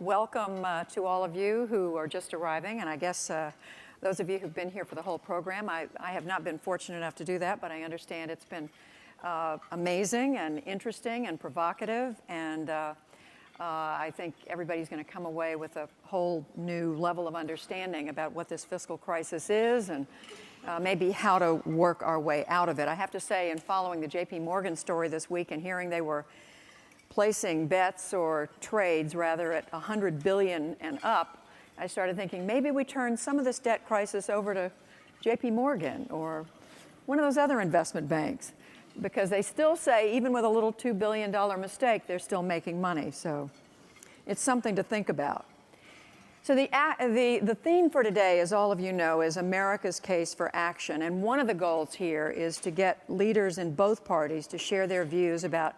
Welcome to all of you who are just arriving, and I guess those of you who've been here for the whole program. I have not been fortunate enough to do that, but I understand it's been amazing and interesting and provocative, and I think everybody's going to come away with a whole new level of understanding about what this fiscal crisis is and maybe how to work our way out of it. I have to say, in following the J.P. Morgan story this week and hearing they were placing bets or trades rather at $100 billion and up, I started thinking maybe we turn some of this debt crisis over to J.P. Morgan or one of those other investment banks, because they still say even with a little $2 billion mistake, they're still making money. So it's something to think about. So the theme for today, as all of you know, is America's case for action. And one of the goals here is to get leaders in both parties to share their views about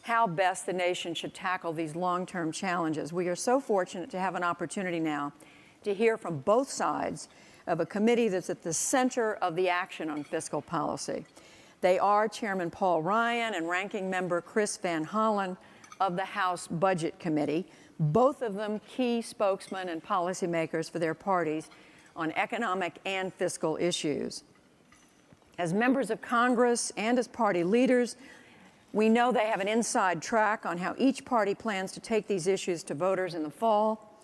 how best the nation should tackle these long-term challenges. We are so fortunate to have an opportunity now to hear from both sides of a committee that's at the center of the action on fiscal policy. They are Chairman Paul Ryan and Ranking Member Chris Van Hollen of the House Budget Committee, both of them key spokesmen and policymakers for their parties on economic and fiscal issues. As members of Congress and as party leaders, we know they have an inside track on how each party plans to take these issues to voters in the fall.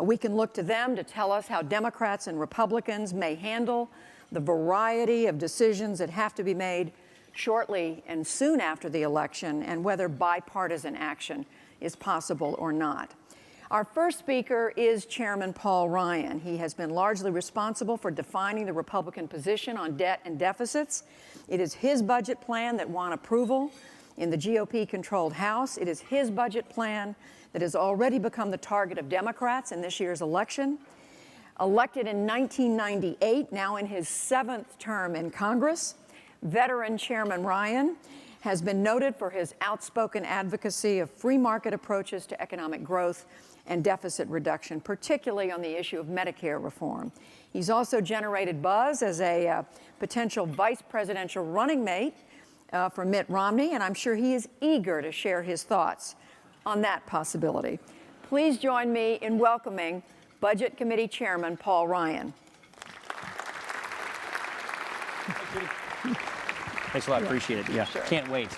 We can look to them to tell us how Democrats and Republicans may handle the variety of decisions that have to be made shortly and soon after the election, and whether bipartisan action is possible or not. Our first speaker is Chairman Paul Ryan. He has been largely responsible for defining the Republican position on debt and deficits. It is his budget plan that won approval in the GOP-controlled House. It is his budget plan that has already become the target of Democrats in this year's election. Elected in 1998, now in his 7th term in Congress, veteran Chairman Ryan has been noted for his outspoken advocacy of free market approaches to economic growth and deficit reduction, particularly on the issue of Medicare reform. He's also generated buzz as a potential vice presidential running mate for Mitt Romney, and I'm sure he is eager to share his thoughts on that possibility. Please join me in welcoming Budget Committee Chairman Paul Ryan. Thanks a lot. Appreciate it. Yeah, sure. Can't wait.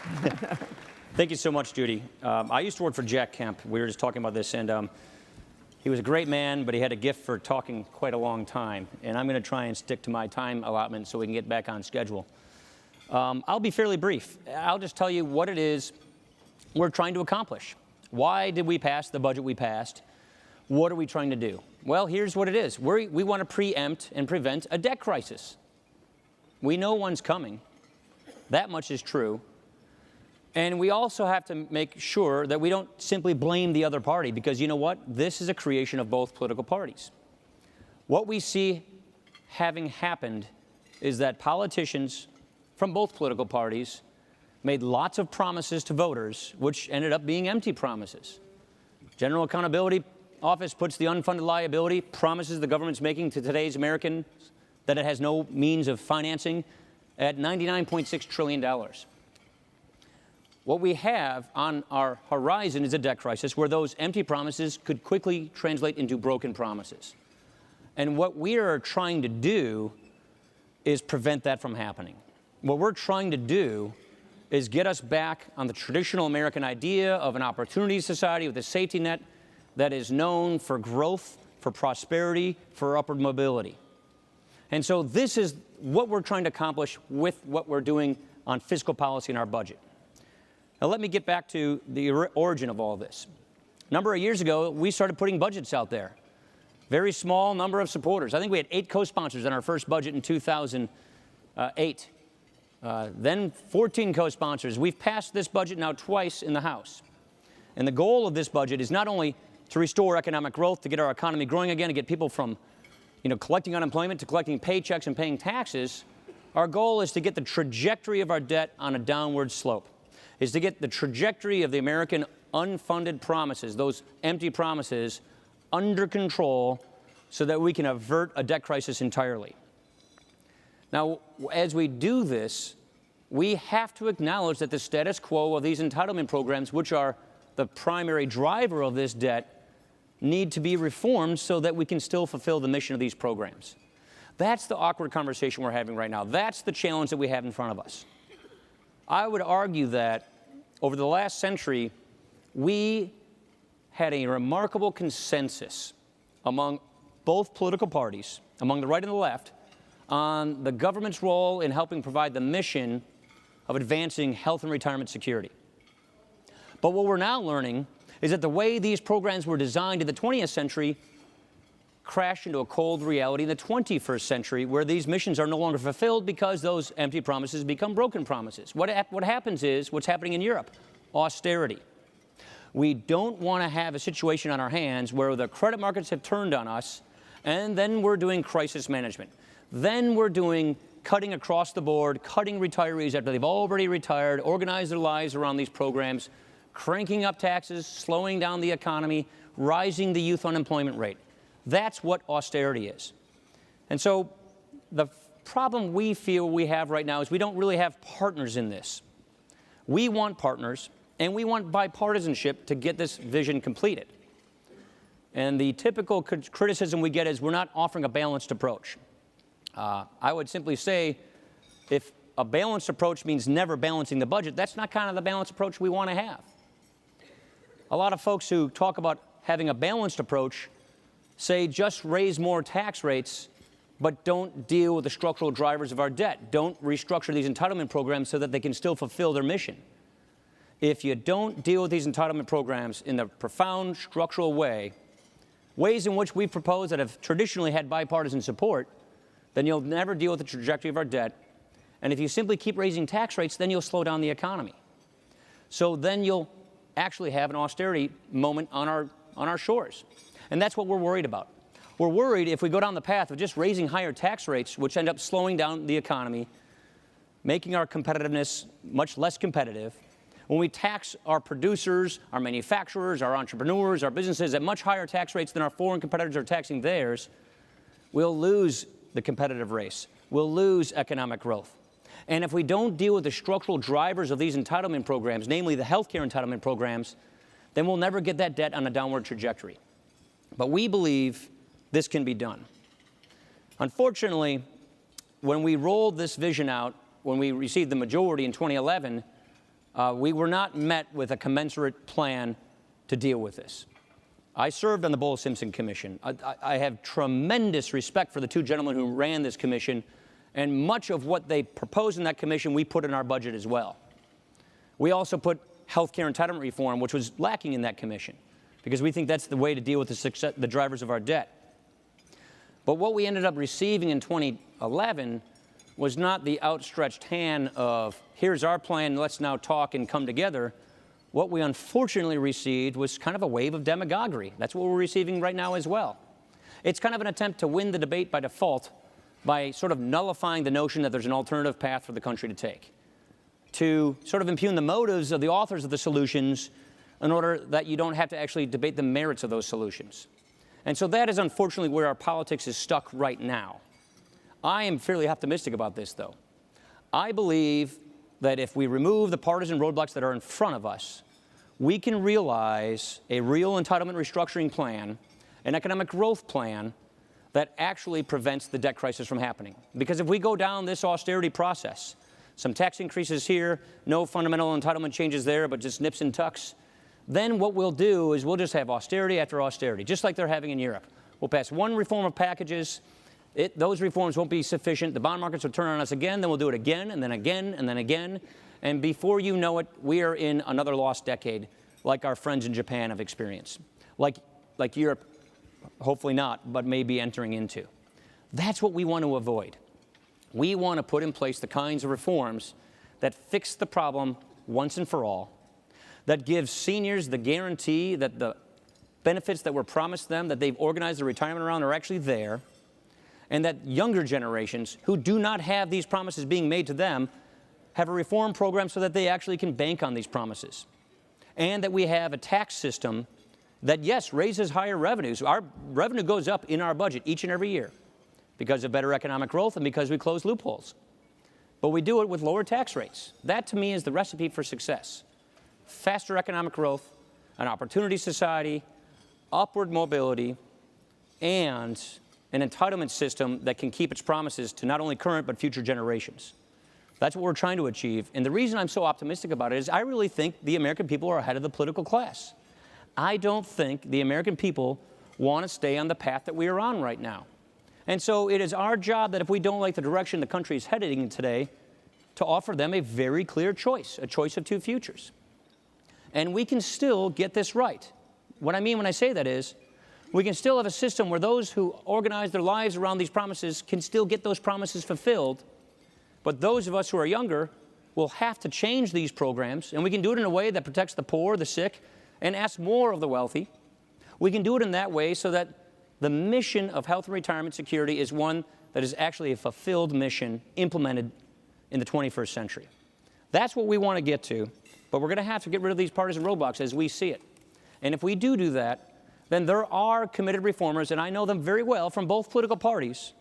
Thank you so much, Judy. I used to work for Jack Kemp. We were just talking about this, and he was a great man, but he had a gift for talking quite a long time. And I'm going to try and stick to my time allotment so we can get back on schedule. I'll be fairly brief. I'll just tell you what it is we're trying to accomplish. Why did we pass the budget we passed? What are we trying to do? Well, here's what it is. We want to preempt and prevent a debt crisis. We know one's coming. That much is true. And we also have to make sure that we don't simply blame the other party, because you know what? This is a creation of both political parties. What we see having happened is that politicians from both political parties made lots of promises to voters, which ended up being empty promises. General Accountability Office puts the unfunded liability promises the government's making to today's Americans that it has no means of financing at $99.6 trillion. What we have on our horizon is a debt crisis where those empty promises could quickly translate into broken promises. And what we are trying to do is prevent that from happening. What we're trying to do is get us back on the traditional American idea of an opportunity society with a safety net that is known for growth, for prosperity, for upward mobility. And so this is what we're trying to accomplish with what we're doing on fiscal policy in our budget. Now let me get back to the origin of all this. A number of years ago, we started putting budgets out there. Very small number of supporters. I think we had 8 co-sponsors in our first budget in 2008. Then 14 co-sponsors. We've passed this budget now twice in the House. And the goal of this budget is not only to restore economic growth, to get our economy growing again, to get people from collecting unemployment to collecting paychecks and paying taxes. Our goal is to get the trajectory of our debt on a downward slope, is to get the trajectory of the American unfunded promises, those empty promises, under control so that we can avert a debt crisis entirely. Now, as we do this, we have to acknowledge that the status quo of these entitlement programs, which are the primary driver of this debt, need to be reformed so that we can still fulfill the mission of these programs. That's the awkward conversation we're having right now. That's the challenge that we have in front of us. I would argue that over the last century, we had a remarkable consensus among both political parties, among the right and the left, on the government's role in helping provide the mission of advancing health and retirement security. But what we're now learning is that the way these programs were designed in the 20th century crashed into a cold reality in the 21st century, where these missions are no longer fulfilled because those empty promises become broken promises. What happens is what's happening in Europe: austerity. We don't want to have a situation on our hands where the credit markets have turned on us, and then we're doing crisis management. Then we're doing cutting across the board, cutting retirees after they've already retired, organized their lives around these programs, cranking up taxes, slowing down the economy, rising the youth unemployment rate. That's what austerity is. And so the problem we feel we have right now is we don't really have partners in this. We want partners, and we want bipartisanship to get this vision completed. And the typical criticism we get is we're not offering a balanced approach. I would simply say, if a balanced approach means never balancing the budget, that's not kind of the balanced approach we want to have. A lot of folks who talk about having a balanced approach say just raise more tax rates, but don't deal with the structural drivers of our debt. Don't restructure these entitlement programs so that they can still fulfill their mission. If you don't deal with these entitlement programs in a profound structural way, ways in which we propose that have traditionally had bipartisan support, then you'll never deal with the trajectory of our debt. And if you simply keep raising tax rates, then you'll slow down the economy. So then you'll actually have an austerity moment on our shores. And that's what we're worried about. We're worried if we go down the path of just raising higher tax rates, which end up slowing down the economy, making our competitiveness much less competitive. When we tax our producers, our manufacturers, our entrepreneurs, our businesses at much higher tax rates than our foreign competitors are taxing theirs, we'll lose the competitive race. We'll lose economic growth. And if we don't deal with the structural drivers of these entitlement programs, namely the healthcare entitlement programs, then we'll never get that debt on a downward trajectory. But we believe this can be done. Unfortunately, when we rolled this vision out, when we received the majority in 2011, we were not met with a commensurate plan to deal with this. I served on the Bowles-Simpson Commission. I have tremendous respect for the two gentlemen who ran this commission, and much of what they proposed in that commission we put in our budget as well. We also put healthcare entitlement reform, which was lacking in that commission, because we think that's the way to deal with the drivers of our debt. But what we ended up receiving in 2011 was not the outstretched hand of, here's our plan, let's now talk and come together. What we unfortunately received was kind of a wave of demagoguery. That's what we're receiving right now as well. It's kind of an attempt to win the debate by default by sort of nullifying the notion that there's an alternative path for the country to take, to sort of impugn the motives of the authors of the solutions in order that you don't have to actually debate the merits of those solutions. And so that is unfortunately where our politics is stuck right now. I am fairly optimistic about this, though. I believe that if we remove the partisan roadblocks that are in front of us, we can realize a real entitlement restructuring plan, an economic growth plan that actually prevents the debt crisis from happening. Because if we go down this austerity process, some tax increases here, no fundamental entitlement changes there, but just nips and tucks, then what we'll do is we'll just have austerity after austerity, just like they're having in Europe. We'll pass one reform of packages. Those reforms won't be sufficient. The bond markets will turn on us again. Then we'll do it again, and then again, and then again. And before you know it, we are in another lost decade, like our friends in Japan have experienced, like Europe, hopefully not, but may be entering into. That's what we want to avoid. We want to put in place the kinds of reforms that fix the problem once and for all, that gives seniors the guarantee that the benefits that were promised them, that they've organized their retirement around, are actually there, and that younger generations who do not have these promises being made to them have a reform program so that they actually can bank on these promises. And that we have a tax system that, yes, raises higher revenues. Our revenue goes up in our budget each and every year because of better economic growth and because we close loopholes. But we do it with lower tax rates. That, to me, is the recipe for success. Faster economic growth, an opportunity society, upward mobility and an entitlement system that can keep its promises to not only current but future generations. That's what we're trying to achieve. And the reason I'm so optimistic about it is I really think the American people are ahead of the political class. I don't think the American people want to stay on the path that we are on right now. And so it is our job that if we don't like the direction the country is heading in today, to offer them a very clear choice, a choice of two futures. And we can still get this right. What I mean when I say that is, we can still have a system where those who organize their lives around these promises can still get those promises fulfilled. But those of us who are younger will have to change these programs, and we can do it in a way that protects the poor, the sick, and asks more of the wealthy. We can do it in that way so that the mission of health and retirement security is one that is actually a fulfilled mission implemented in the 21st century. That's what we want to get to, but we're going to have to get rid of these partisan roadblocks as we see it. And if we do that, then there are committed reformers, and I know them very well from both political parties.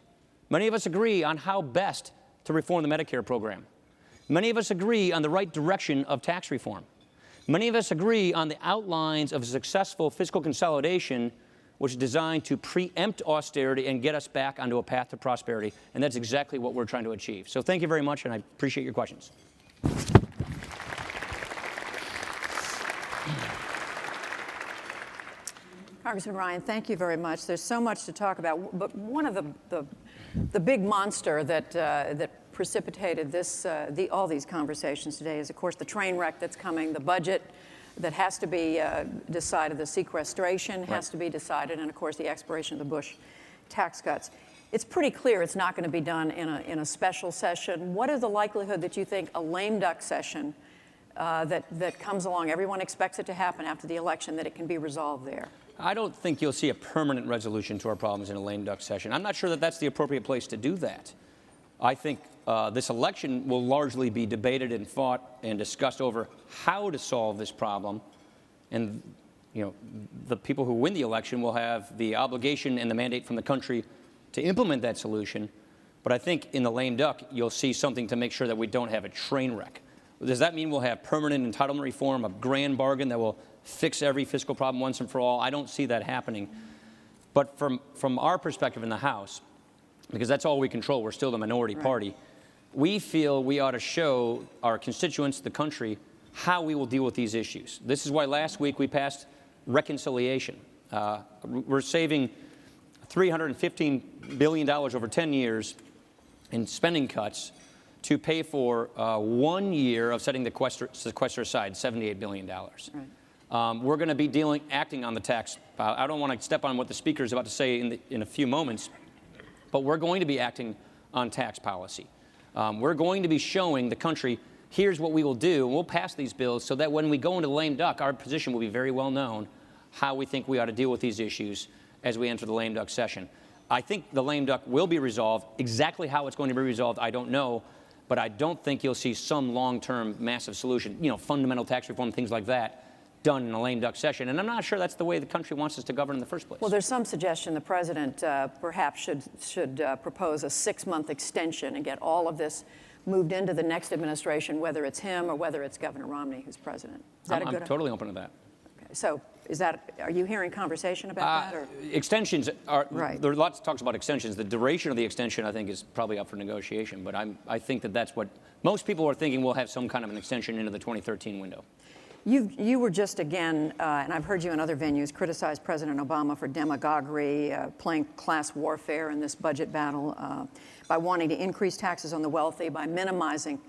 Many of us agree on how best to reform the Medicare program. Many of us agree on the right direction of tax reform. Many of us agree on the outlines of a successful fiscal consolidation which is designed to preempt austerity and get us back onto a path to prosperity, and that's exactly what we're trying to achieve. So thank you very much, and I appreciate your questions. Congressman Ryan, thank you very much. There's so much to talk about, but one of the big monster that precipitated this all these conversations today is, of course, the train wreck that's coming, the budget that has to be decided, the sequestration has to be decided, and of course the expiration of the Bush tax cuts. It's pretty clear it's not going to be done in a special session. What is the likelihood that you think a lame duck session that comes along, everyone expects it to happen after the election, that it can be resolved there? I don't think you'll see a permanent resolution to our problems in a lame duck session. I'm not sure that that's the appropriate place to do that. I think this election will largely be debated and fought and discussed over how to solve this problem. And, you know, the people who win the election will have the obligation and the mandate from the country to implement that solution. But I think in the lame duck, you'll see something to make sure that we don't have a train wreck. Does that mean we'll have permanent entitlement reform, a grand bargain that will fix every fiscal problem once and for all? I don't see that happening. But from our perspective in the House, because that's all we control, we're still the minority party, we feel we ought to show our constituents, the country, how we will deal with these issues. This is why last week we passed reconciliation. We're saving $315 billion over 10 years in spending cuts to pay for 1 year of setting the sequester aside, $78 billion. Right. We're going to be acting on the tax. I don't want to step on what the speaker is about to say in a few moments, but we're going to be acting on tax policy. We're going to be showing the country, here's what we will do, and we'll pass these bills so that when we go into the lame duck, our position will be very well known, how we think we ought to deal with these issues as we enter the lame duck session. I think the lame duck will be resolved. Exactly how it's going to be resolved, I don't know, but I don't think you'll see some long-term massive solution, you know, fundamental tax reform, things like that, done in a lame duck session. And I'm not sure that's the way the country wants us to govern in the first place. Well, there's some suggestion the president perhaps should propose a 6-month extension and get all of this moved into the next administration, whether it's him or whether it's Governor Romney who's president. Is that I'm totally open to that. Okay. So are you hearing conversation about that? Or? Extensions are, right. There are lots of talks about extensions. The duration of the extension, I think, is probably up for negotiation. But I think that's what most people are thinking. We'll have some kind of an extension into the 2013 window. You were just again, and I've heard you in other venues, criticize President Obama for demagoguery, playing class warfare in this budget battle, by wanting to increase taxes on the wealthy, by minimizing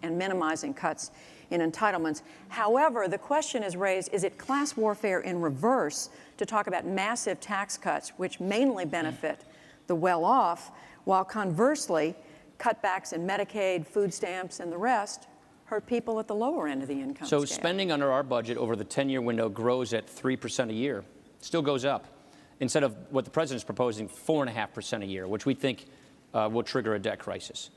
cuts in entitlements. However, the question is raised, is it class warfare in reverse to talk about massive tax cuts, which mainly benefit the well-off, while conversely, cutbacks in Medicaid, food stamps, and the rest hurt people at the lower end of the income scale? So spending under our budget over the 10-year window grows at 3% a year. Still goes up. Instead of what the president's proposing, 4.5% a year, which we think will trigger a debt crisis.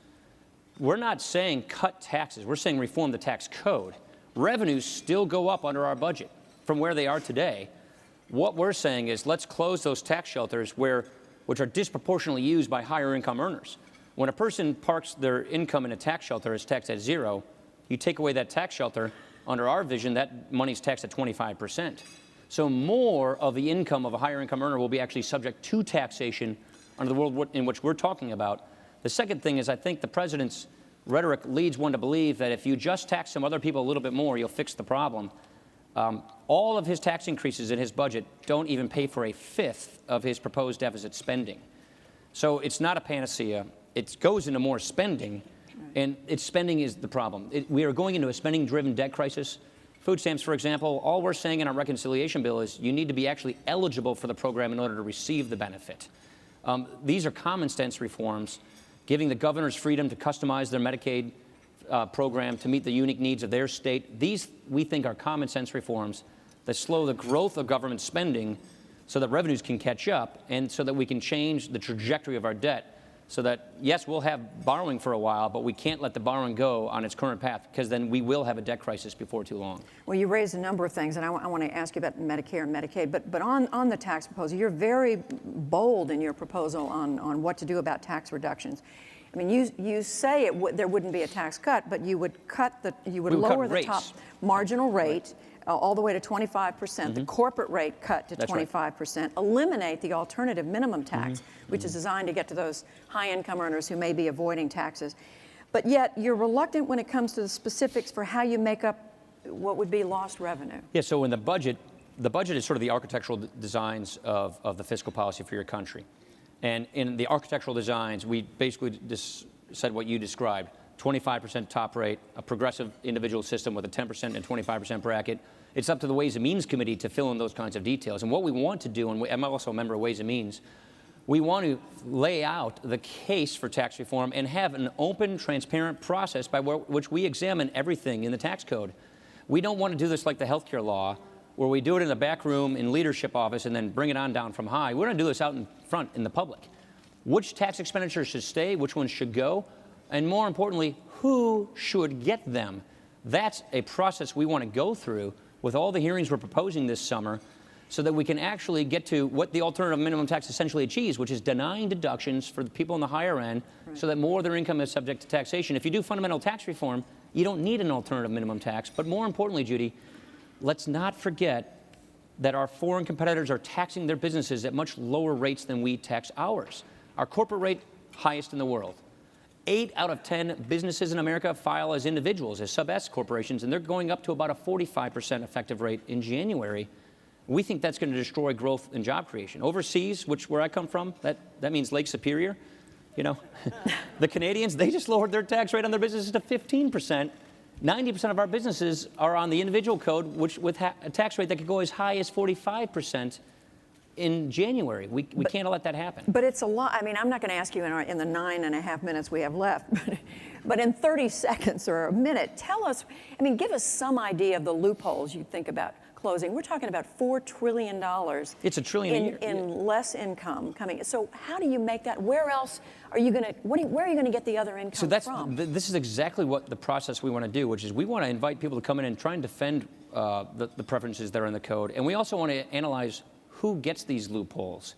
We're not saying cut taxes. We're saying reform the tax code. Revenues still go up under our budget from where they are today. What we're saying is let's close those tax shelters which are disproportionately used by higher income earners. When a person parks their income in a tax shelter, it's taxed at 0. You take away that tax shelter, under our vision, that money's taxed at 25%. So more of the income of a higher income earner will be actually subject to taxation under the world in which we're talking about. The second thing is I think the president's rhetoric leads one to believe that if you just tax some other people a little bit more, you'll fix the problem. All of his tax increases in his budget don't even pay for a fifth of his proposed deficit spending. So it's not a panacea. It goes into more spending, and its spending is the problem. We are going into a spending-driven debt crisis. Food stamps, for example, all we're saying in our reconciliation bill is you need to be actually eligible for the program in order to receive the benefit. These are common sense reforms, giving the governors freedom to customize their Medicaid program to meet the unique needs of their state. These, we think, are common sense reforms that slow the growth of government spending so that revenues can catch up and so that we can change the trajectory of our debt so that, yes, we'll have borrowing for a while, but we can't let the borrowing go on its current path because then we will have a debt crisis before too long. Well, you raised a number of things, and I want to ask you about Medicare and Medicaid, but on the tax proposal, you're very bold in your proposal on what to do about tax reductions. I mean, you say there wouldn't be a tax cut, but you would lower the top marginal rate all the way to 25%, the corporate rate cut to 25%, eliminate the alternative minimum tax, which is designed to get to those high-income earners who may be avoiding taxes. But yet, you're reluctant when it comes to the specifics for how you make up what would be lost revenue. Yeah, so in the budget is sort of the architectural designs of the fiscal policy for your country. And in the architectural designs, we basically just said what you described. 25% top rate, a progressive individual system with a 10% and 25% bracket. It's up to the Ways and Means Committee to fill in those kinds of details. And what we want to do, and I'm also a member of Ways and Means, we want to lay out the case for tax reform and have an open, transparent process by which we examine everything in the tax code. We don't want to do this like the healthcare law, where we do it in the back room in leadership office and then bring it on down from high. We're going to do this out in front in the public. Which tax expenditures should stay, which ones should go, and more importantly, who should get them? That's a process we want to go through with all the hearings we're proposing this summer so that we can actually get to what the alternative minimum tax essentially achieves, which is denying deductions for the people on the higher end so that more of their income is subject to taxation. If you do fundamental tax reform, you don't need an alternative minimum tax. But more importantly, Judy, let's not forget that our foreign competitors are taxing their businesses at much lower rates than we tax ours. Our corporate rate, highest in the world. 8 out of 10 businesses in America file as individuals, as sub-S corporations, and they're going up to about a 45% effective rate in January. We think that's going to destroy growth and job creation. Overseas, where I come from, that means Lake Superior, you know. The Canadians, they just lowered their tax rate on their businesses to 15%. 90% of our businesses are on the individual code, which with a tax rate that could go as high as 45%. In January. We can't let that happen. But it's a lot. I mean, I'm not going to ask you in the 9.5 minutes we have left, but in 30 seconds or a minute, tell us, I mean, give us some idea of the loopholes you think about closing. We're talking about $4 trillion. It's $1 trillion a year. In less income coming. So how do you make that? Where else are you going to, where are you going to get the other income from? This is exactly what the process we want to do, which is we want to invite people to come in and try and defend the preferences that are in the code. And we also want to analyze who gets these loopholes?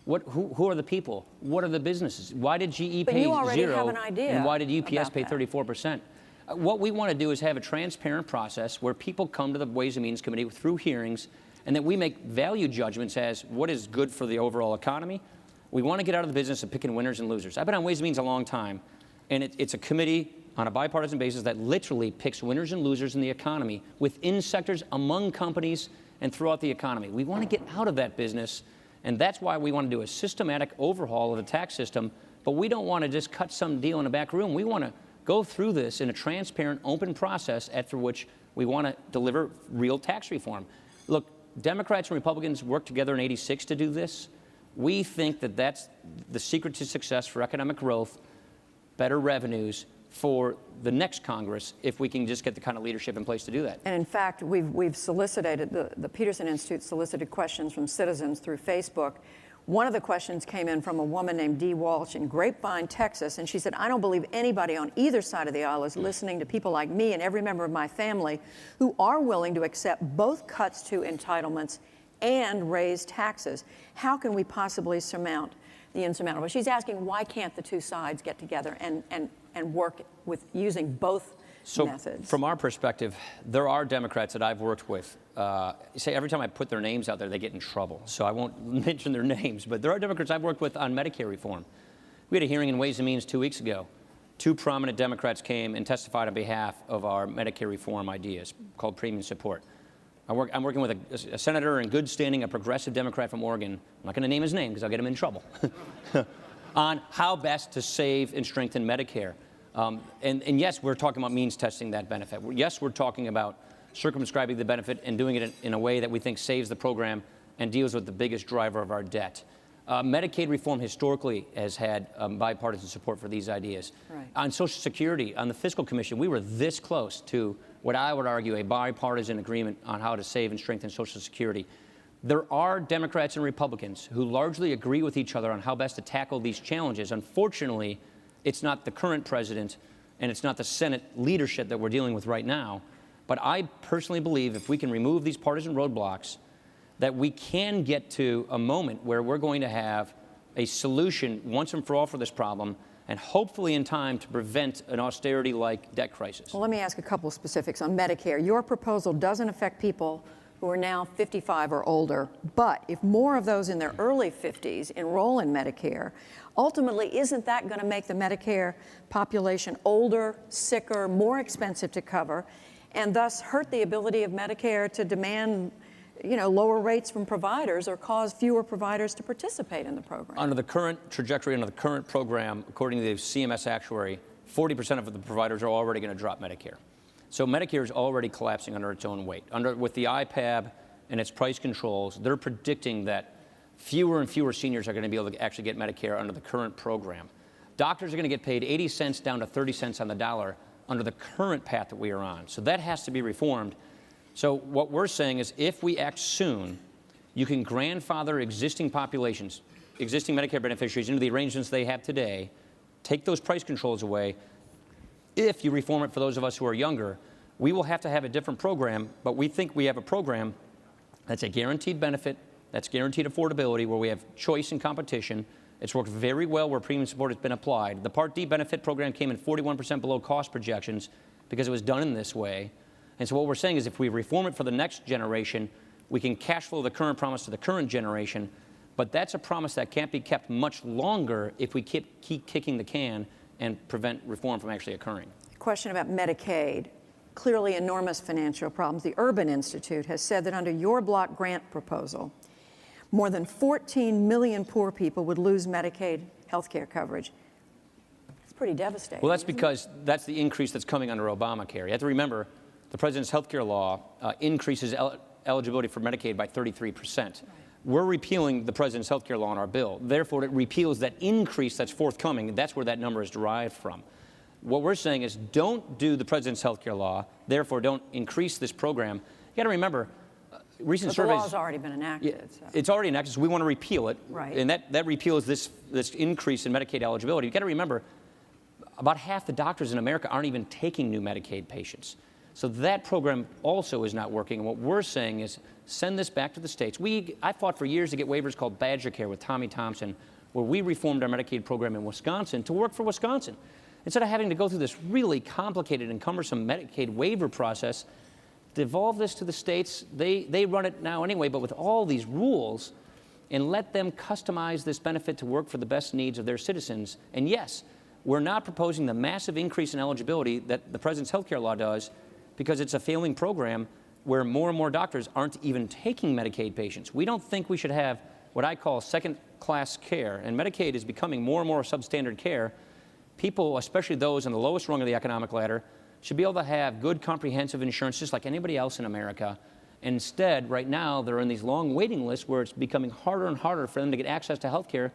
Who are the people? What are the businesses? Why did GE pay 0? Have an idea and why did UPS pay 34%? What we want to do is have a transparent process where people come to the Ways and Means Committee through hearings and that we make value judgments as what is good for the overall economy. We want to get out of the business of picking winners and losers. I've been on Ways and Means a long time, and it's a committee on a bipartisan basis that literally picks winners and losers in the economy within sectors, among companies, and throughout the economy. We want to get out of that business, and that's why we want to do a systematic overhaul of the tax system, but we don't want to just cut some deal in a back room. We want to go through this in a transparent, open process after which we want to deliver real tax reform. Look, Democrats and Republicans worked together in '86 to do this. We think that that's the secret to success for economic growth, better revenues, for the next Congress if we can just get the kind of leadership in place to do that. And in fact, we've solicited, the Peterson Institute solicited questions from citizens through Facebook. One of the questions came in from a woman named Dee Walsh in Grapevine, Texas, and she said, I don't believe anybody on either side of the aisle is listening to people like me and every member of my family who are willing to accept both cuts to entitlements and raise taxes. How can we possibly surmount the insurmountable? She's asking, why can't the two sides get together and work with using both methods? From our perspective, there are Democrats that I've worked with. Say every time I put their names out there, they get in trouble. So I won't mention their names, but there are Democrats I've worked with on Medicare reform. We had a hearing in Ways and Means 2 weeks ago. 2 prominent Democrats came and testified on behalf of our Medicare reform ideas called premium support. I'm working with a senator in good standing, a progressive Democrat from Oregon. I'm not going to name his name because I'll get him in trouble. On how best to save and strengthen Medicare. And yes, we're talking about means testing that benefit. Yes, we're talking about circumscribing the benefit and doing it in a way that we think saves the program and deals with the biggest driver of our debt. Medicaid reform historically has had bipartisan support for these ideas. Right. On Social Security, on the Fiscal Commission, we were this close to what I would argue a bipartisan agreement on how to save and strengthen Social Security. There are Democrats and Republicans who largely agree with each other on how best to tackle these challenges. Unfortunately, it's not the current president and it's not the Senate leadership that we're dealing with right now. But I personally believe if we can remove these partisan roadblocks, that we can get to a moment where we're going to have a solution once and for all for this problem, and hopefully in time to prevent an austerity-like debt crisis. Well, let me ask a couple of specifics on Medicare. Your proposal doesn't affect people who are now 55 or older, but if more of those in their early 50s enroll in Medicare, ultimately, isn't that going to make the Medicare population older, sicker, more expensive to cover, and thus hurt the ability of Medicare to demand lower rates from providers or cause fewer providers to participate in the program? Under the current trajectory, under the current program, according to the CMS actuary, 40% of the providers are already going to drop Medicare. So Medicare is already collapsing under its own weight. With the IPAB and its price controls, they're predicting that fewer and fewer seniors are going to be able to actually get Medicare under the current program. Doctors are going to get paid 80 cents down to 30 cents on the dollar under the current path that we are on. So that has to be reformed. So what we're saying is if we act soon, you can grandfather existing populations, existing Medicare beneficiaries into the arrangements they have today, take those price controls away. If you reform it for those of us who are younger, we will have to have a different program, but we think we have a program that's a guaranteed benefit, that's guaranteed affordability, where we have choice and competition. It's worked very well where premium support has been applied. The Part D benefit program came in 41% below cost projections because it was done in this way. And so what we're saying is if we reform it for the next generation, we can cash flow the current promise to the current generation, but that's a promise that can't be kept much longer if we keep kicking the can and prevent reform from actually occurring. Question about Medicaid. Clearly enormous financial problems. The Urban Institute has said that under your block grant proposal, more than 14 million poor people would lose Medicaid health care coverage. It's pretty devastating. Well, that's because that's the increase that's coming under Obamacare. You have to remember, the president's health care law increases eligibility for Medicaid by 33%. Right. We're repealing the president's health care law in our bill. Therefore, it repeals that increase that's forthcoming. That's where that number is derived from. What we're saying is don't do the president's health care law. Therefore, don't increase this program. You got to remember, recent surveys. The law's already been enacted. So. It's already enacted, so we want to repeal it. Right. And that repeals this increase in Medicaid eligibility. You got to remember, about half the doctors in America aren't even taking new Medicaid patients. So that program also is not working. And what we're saying is send this back to the states. I fought for years to get waivers called Badger Care with Tommy Thompson, where we reformed our Medicaid program in Wisconsin to work for Wisconsin. Instead of having to go through this really complicated and cumbersome Medicaid waiver process, devolve this to the states. They run it now anyway, but with all these rules, and let them customize this benefit to work for the best needs of their citizens. And yes, we're not proposing the massive increase in eligibility that the president's health care law does, because it's a failing program where more and more doctors aren't even taking Medicaid patients. We don't think we should have what I call second-class care, and Medicaid is becoming more and more substandard care. People, especially those on the lowest rung of the economic ladder, should be able to have good comprehensive insurance just like anybody else in America. Instead, right now, they're in these long waiting lists where it's becoming harder and harder for them to get access to health care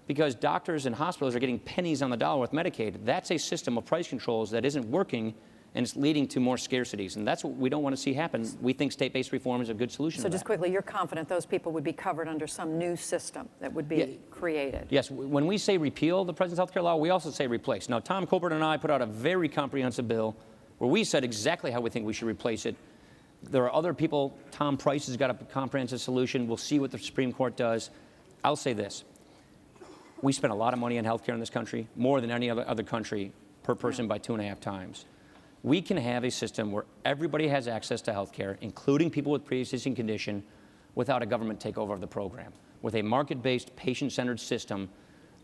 because doctors and hospitals are getting pennies on the dollar with Medicaid. That's a system of price controls that isn't working, and it's leading to more scarcities. And that's what we don't want to see happen. We think state-based reform is a good solution So to just that. quickly, you're confident those people would be covered under some new system that would be created? Yes, when we say repeal the president's health care law, we also say replace. Now, Tom Colbert and I put out a very comprehensive bill where we said exactly how we think we should replace it. There are other people. Tom Price has got a comprehensive solution. We'll see what the Supreme Court does. I'll say this. We spend a lot of money on health care in this country, more than any other country per person by 2.5 times. we can have a system where everybody has access to health care, including people with pre-existing condition, without a government takeover of the program, with a market-based, patient-centered system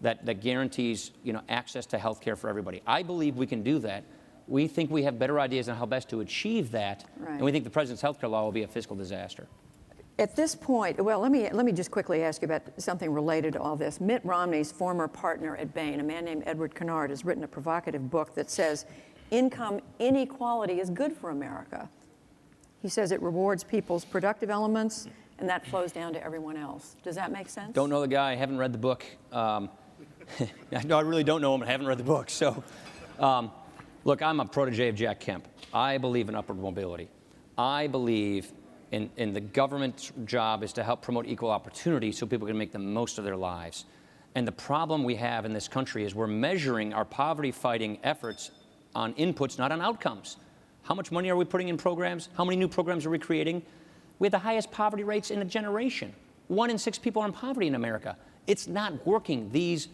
that guarantees, access to health care for everybody. I believe we can do that. We think we have better ideas on how best to achieve that, right. And we think the president's health care law will be a fiscal disaster. At this point, well, let me just quickly ask you about something related to all this. Mitt Romney's former partner at Bain, a man named Edward Kennard, has written a provocative book that says income inequality is good for America. He says it rewards people's productive elements, and that flows down to everyone else. Does that make sense? Don't know the guy. I haven't read the book. No, I really don't know him. I haven't read the book. So, look, I'm a protege of Jack Kemp. I believe in upward mobility. I believe in the government's job is to help promote equal opportunity so people can make the most of their lives. And the problem we have in this country is we're measuring our poverty-fighting efforts on inputs, not on outcomes. How much money are we putting in programs? How many new programs are we creating? We have the highest poverty rates in a generation. 1 in 6 people are in poverty in America. It's not working, these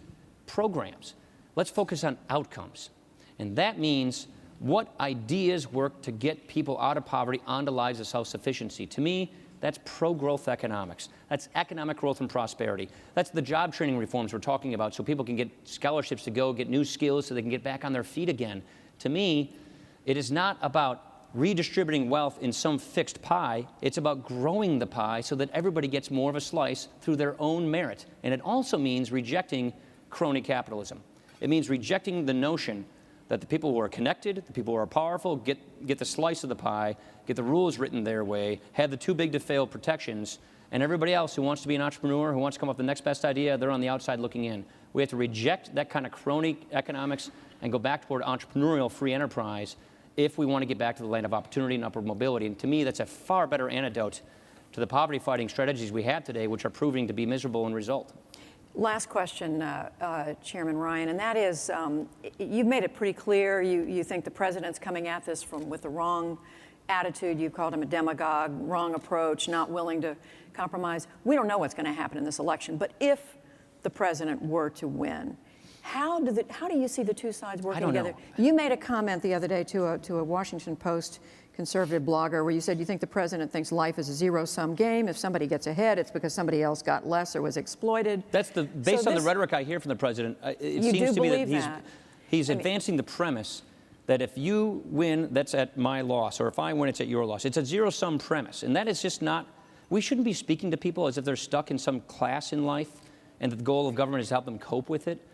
programs. Let's focus on outcomes. And that means what ideas work to get people out of poverty onto lives of self-sufficiency. To me, that's pro-growth economics. That's economic growth and prosperity. That's the job training reforms we're talking about so people can get scholarships to go get new skills so they can get back on their feet again. To me, it is not about redistributing wealth in some fixed pie. It's about growing the pie so that everybody gets more of a slice through their own merit. And it also means rejecting crony capitalism. It means rejecting the notion that the people who are connected, the people who are powerful, get the slice of the pie, get the rules written their way, have the too big to fail protections, and everybody else who wants to be an entrepreneur, who wants to come up with the next best idea, they're on the outside looking in. We have to reject that kind of crony economics and go back toward entrepreneurial free enterprise if we want to get back to the land of opportunity and upward mobility. And to me, that's a far better antidote to the poverty-fighting strategies we have today, which are proving to be miserable in result. Last question, Chairman Ryan, and that is, you've made it pretty clear you think the president's coming at this with the wrong attitude. You called him a demagogue, wrong approach, not willing to compromise. We don't know what's going to happen in this election, but if the president were to win, how do you see the two sides working together? You made a comment the other day to a Washington Post conservative blogger where you said you think the president thinks life is a zero-sum game. If somebody gets ahead, it's because somebody else got less or was exploited. That's based on the rhetoric I hear from the president. It seems to me that he's advancing the premise that if you win, that's at my loss, or if I win, it's at your loss. It's a zero-sum premise, and that is just not. We shouldn't be speaking to people as if they're stuck in some class in life, and that the goal of government is to help them cope with it.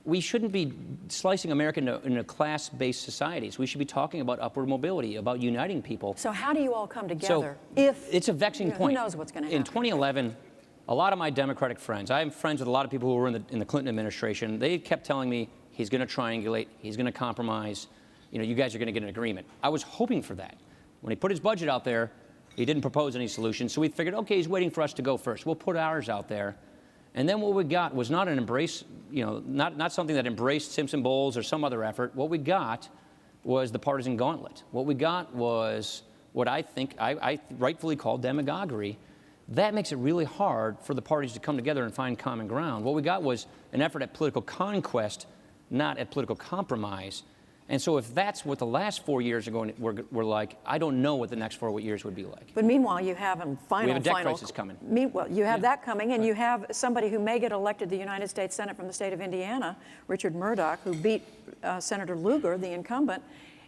We shouldn't be slicing America into class-based societies. We should be talking about upward mobility, about uniting people. So how do you all come together? It's a vexing point. Who knows what's going to happen? In 2011, a lot of my Democratic friends, I have friends with a lot of people who were in the Clinton administration, they kept telling me, he's going to triangulate, he's going to compromise, you guys are going to get an agreement. I was hoping for that. When he put his budget out there, he didn't propose any solutions, so we figured, okay, he's waiting for us to go first. We'll put ours out there. And then what we got was not an embrace, not something that embraced Simpson Bowles or some other effort. What we got was the partisan gauntlet. What we got was what I think I rightfully call demagoguery. That makes it really hard for the parties to come together and find common ground. What we got was an effort at political conquest, not at political compromise. And so if that's what the last 4 years were like, I don't know what the next 4 years would be like. But meanwhile, you have a We have a debt crisis coming. Meanwhile, you have that coming, and you have somebody who may get elected to the United States Senate from the state of Indiana, Richard Murdoch, who beat Senator Lugar, the incumbent.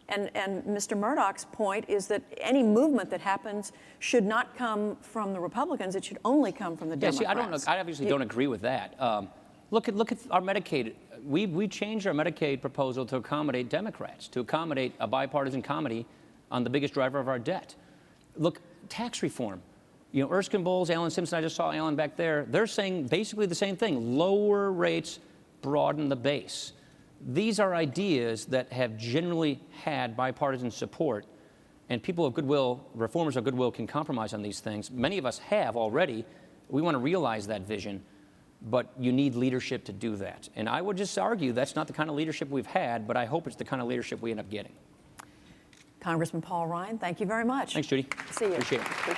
And Mr. Murdoch's point is that any movement that happens should not come from the Republicans. It should only come from the Democrats. I obviously don't agree with that. Look at our Medicaid. We changed our Medicaid proposal to accommodate Democrats, to accommodate a bipartisan committee on the biggest driver of our debt. Look, tax reform. Erskine Bowles, Alan Simpson, I just saw Alan back there, they're saying basically the same thing. Lower rates, broaden the base. These are ideas that have generally had bipartisan support, and people of goodwill, reformers of goodwill, can compromise on these things. Many of us have already. We want to realize that vision. But you need leadership to do that. And I would just argue that's not the kind of leadership we've had, but I hope it's the kind of leadership we end up getting. Congressman Paul Ryan, thank you very much. Thanks, Judy. See you. Appreciate it.